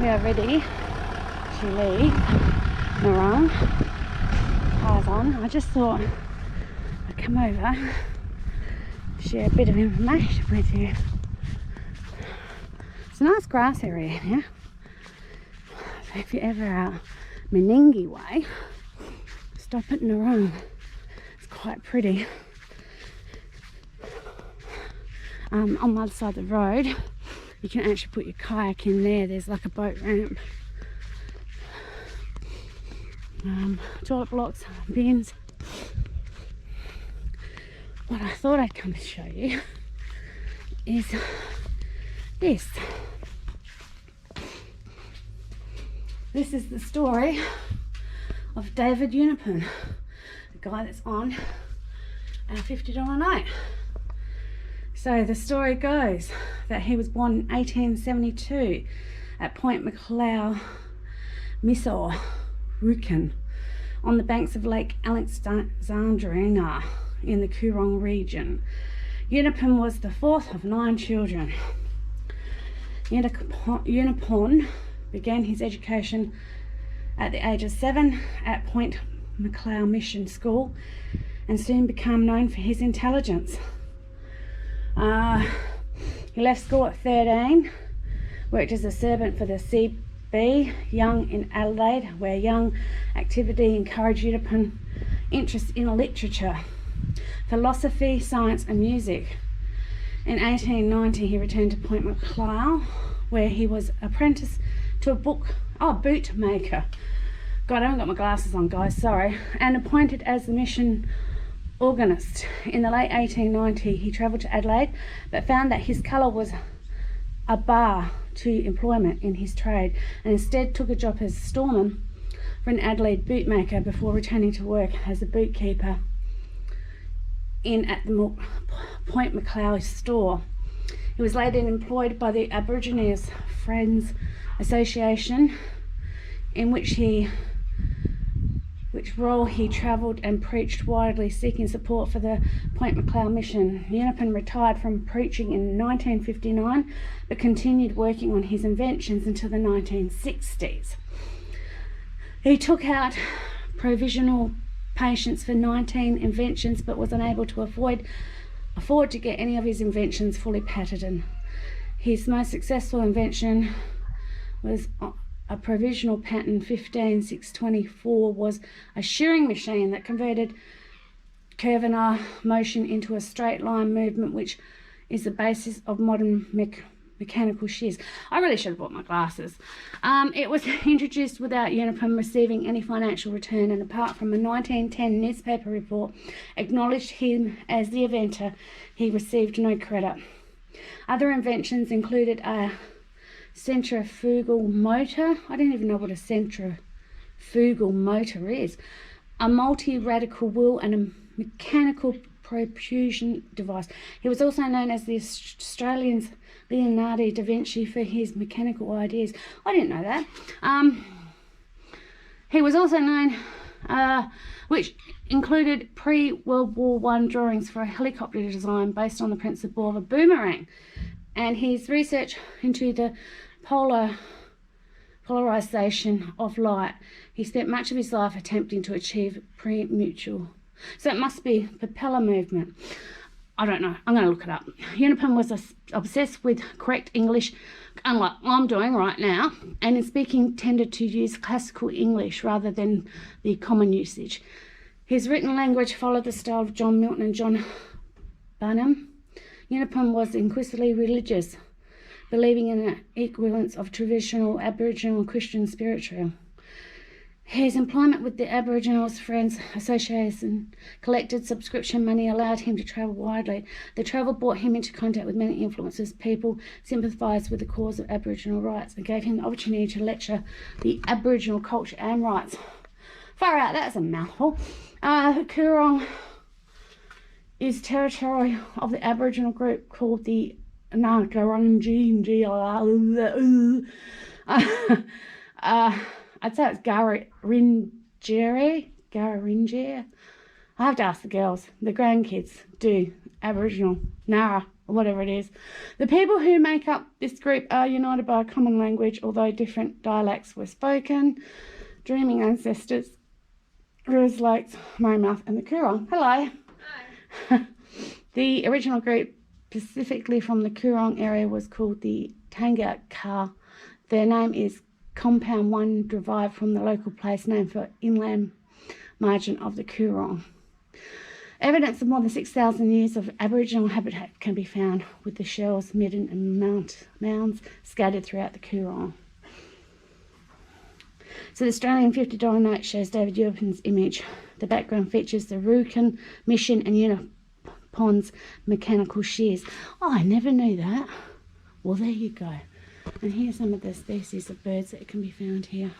We are ready to leave Narrung. Car's on. I just thought I'd come over, share a bit of information with you. It's a nice grass area here. So if you're ever out Meningie way, stop at Narrung. It's quite pretty. On the other side of the road, you can actually put your kayak in there. There's like a boat ramp. Toilet blocks, bins. What I thought I'd come to show you is this. This is the story of David Unipen, the guy that's on our $50 note. So the story goes that he was born in 1872 at Point McLeod, Misor, Rukin, on the banks of Lake Alexandrina in the Coorong region. Unipen was the fourth of 9 children. Unipen began his education at the age of 7 at Point McLeod Mission School and soon became known for his intelligence. He left school at 13, worked as a servant for the CB Young in Adelaide, where young activity encouraged Unipen's interest in literature, philosophy, science and music. In 1890 he returned to Point McLeod, where he was apprenticed to a boot maker. God, I haven't got my glasses on, guys, sorry. And appointed as the mission organist. In the late 1890s he travelled to Adelaide, but found that his colour was a bar to employment in his trade, and instead took a job as a storeman for an Adelaide bootmaker before returning to work as a bootkeeper at the Point McLeod store. He was later employed by the Aborigines Friends Association, in which role he travelled and preached widely, seeking support for the Point McLeod mission. Unipen retired from preaching in 1959, but continued working on his inventions until the 1960s. He took out provisional patents for 19 inventions, but was unable to afford to get any of his inventions fully patented. His most successful invention was a provisional patent 15624 was a shearing machine that converted curvilinear motion into a straight line movement, which is the basis of modern mechanical shears. I really should have bought my glasses. It was introduced without Unipen receiving any financial return, and apart from a 1910 newspaper report acknowledged him as the inventor, he received no credit. Other inventions included a centrifugal motor. I don't even know what a centrifugal motor is. A multi-radical wheel and a mechanical propulsion device. He was also known as the Australian Leonardo da Vinci for his mechanical ideas. I didn't know that. He was also known, which included pre-World War I drawings for a helicopter design based on the principle of a boomerang, and his research into the polarization of light. He spent much of his life attempting to achieve pre-mutual. So it must be propeller movement. I don't know. I'm going to look it up. Unipen was obsessed with correct English, unlike I'm doing right now, and in speaking tended to use classical English rather than the common usage. His written language followed the style of John Milton and John Bunyan. Unipen was inquisitively religious, believing in an equivalence of traditional Aboriginal Christian spiritual. His employment with the Aboriginal Friends Association collected subscription money, allowed him to travel widely. The travel brought him into contact with many influences. People sympathised with the cause of Aboriginal rights and gave him the opportunity to lecture the Aboriginal culture and rights. Far out, that's a mouthful. Coorong is territory of the Aboriginal group called the Narrung. I'd say it's Garinjere. I have to ask the girls. The grandkids do Aboriginal Narra or whatever it is. The people who make up this group are united by a common language, although different dialects were spoken. Dreaming ancestors, rivers, lakes, Murray-mouth and the Coorong. Hello. Hi. The original group, specifically from the Coorong area, was called the Tangakar. Their name is compound one, derived from the local place name for inland margin of the Coorong. Evidence of more than 6,000 years of Aboriginal habitat can be found, with the shells, midden and mounds scattered throughout the Coorong. So the Australian $50 note shows David Urban's image. The background features the Rukan Mission and Unipon's mechanical shears. Oh, I never knew that. Well, there you go. And here's some of the species of birds that can be found here.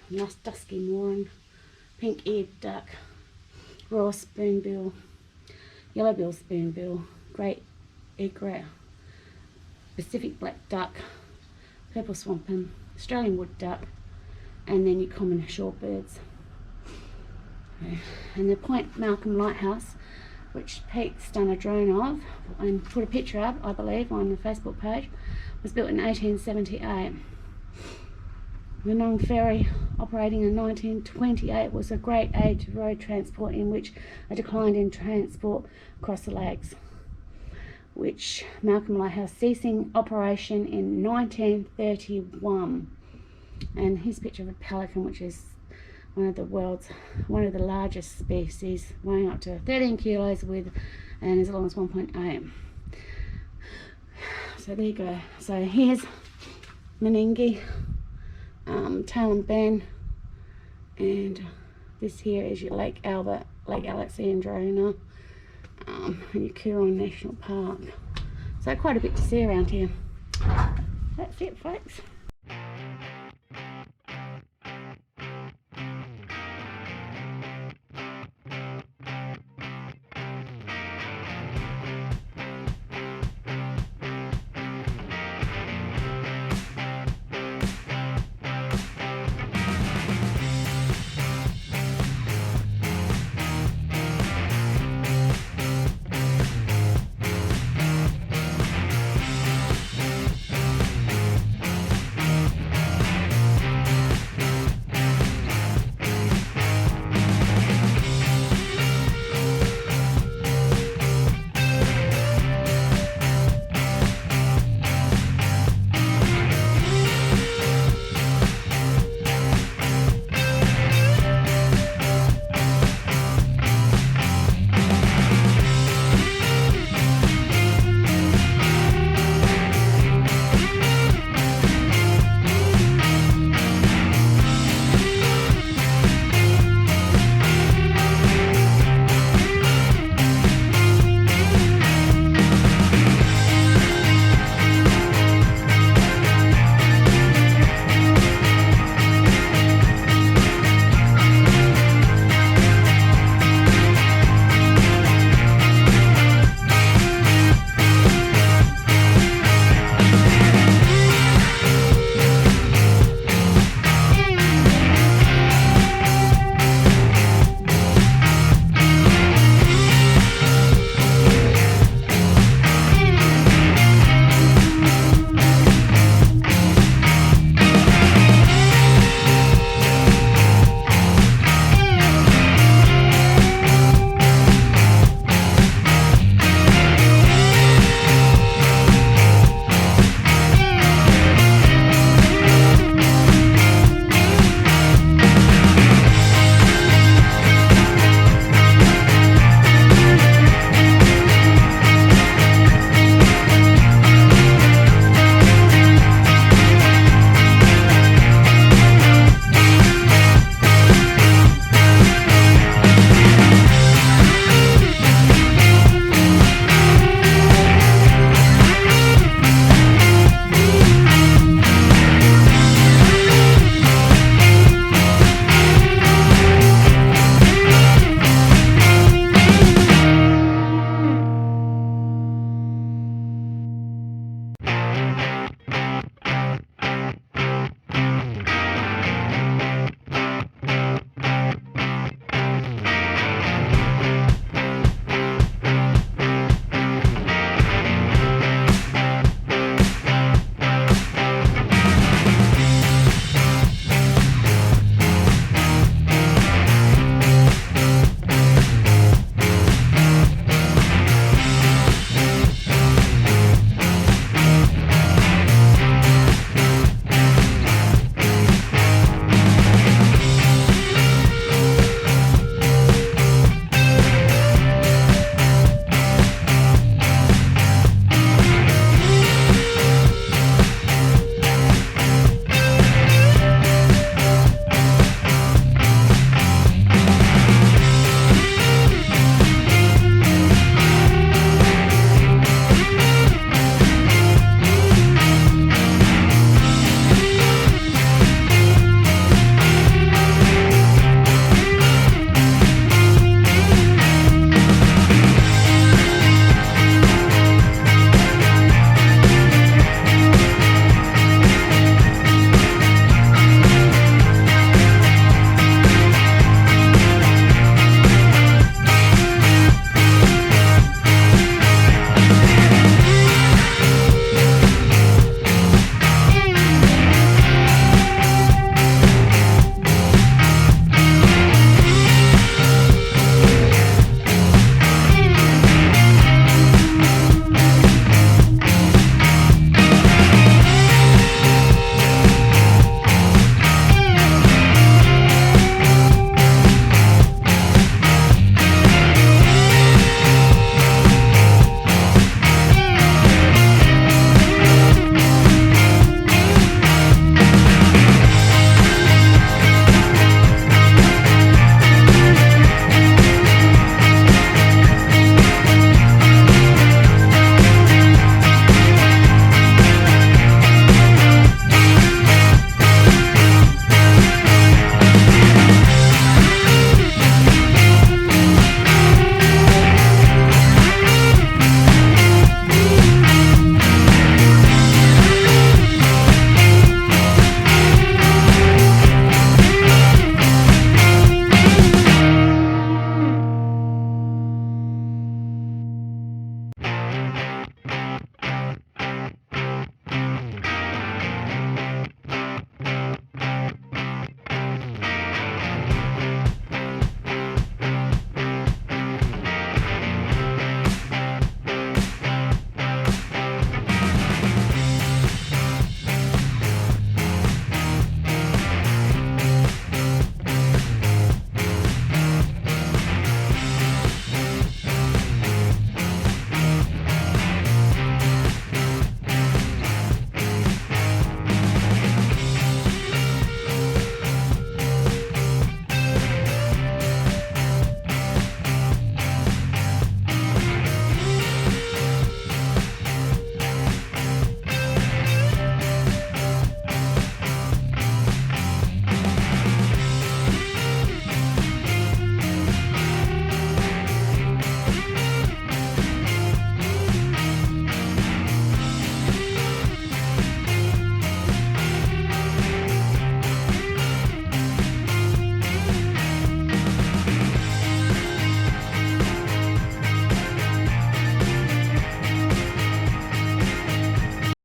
Nice dusky moran, pink-eared duck, raw spoonbill, yellow-bill spoonbill, great egret, Pacific black duck, purple swampin, Australian wood duck, and then your common shorebirds. Okay. And the Point Malcolm Lighthouse, which Pete's done a drone of and put a picture up, I believe, on the Facebook page, was built in 1878. The Narrung ferry, operating in 1928, was a great aid to road transport, in which a decline in transport across the lakes, which Malcolm Lighthouse ceasing operation in 1931. And here's a picture of a pelican, which is one of the largest species, weighing up to 13 kilos with, and as long as 1.8. So there you go. So here's Meningi, Tail and Ben, and this here is your Lake Alexandrina, and your Coorong National Park. So quite a bit to see around here. That's it, folks.